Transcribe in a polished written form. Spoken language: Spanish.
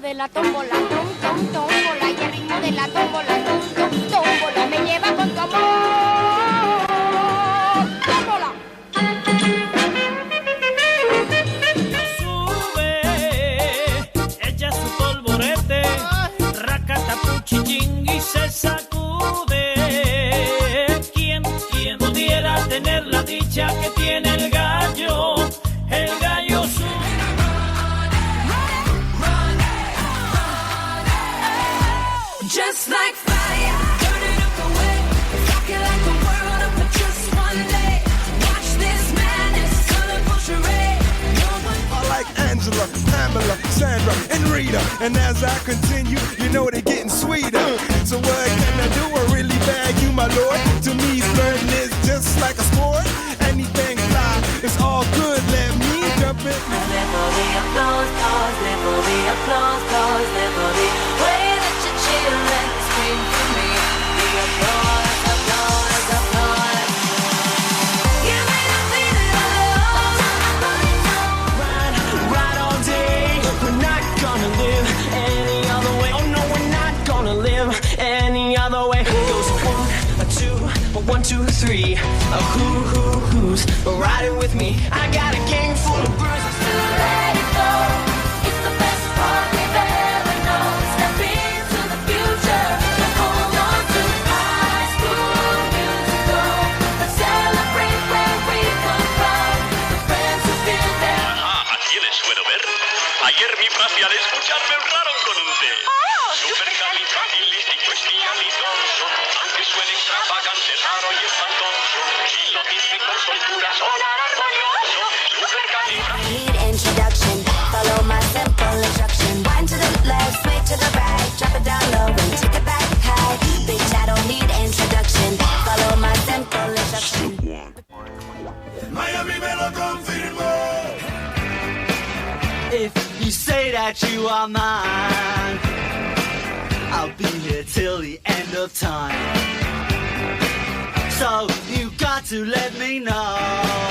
de la tómbola, tómbola, y el ritmo de la tómbola, tómbola, me lleva con tu amor. Tómbola. Sube, echa su polvorete, racatapuchichín y se sacude. ¿Quién pudiera tener la dicha que tiene el gallo? El gallo sube. Just like fire, burn it up away. Rock it like the world up for just one day. Watch this madness, colorful charade. No one I like Angela, Pamela, Sandra, and Rita. And as I continue, you know they're getting sweeter. So what can I do? I really bag you, my lord. To me, flirting is just like a sport. Anything fly, it's all good. Let me jump in. live for the applause, pause, live for the applause, pause, live for the way that you chill and scream for me. The applause, applause, applause. Give me the feeling of love. Right all day, we're not gonna live any other way. Oh no, we're not gonna live any other way. It goes one, two, three. Who's riding with me? I got a gang full of bruises. Let it go. It's the best part we've ever known. Step into the future. Hold on to high school musical. Let's celebrate where we come from. The friends who feel that. Ah, ¿tienes suelo ver? Ayer mi frase al escucharme honraron con un té. Supercalifragilisticoexpialidocious. Aunque suene extravagante, raro y espantoso, si lo dicen con soltura sonar armonioso. Supercalifragilisticoexpialidocious. Need introduction, follow my simple instruction. Wind to the left, sway to the right, drop it down low and take it back high. Bitch, I don't need introduction, follow my simple instruction. Miami me lo confirmó. If you say that you are mine, I'll be here till the end of time. So you got to let me know.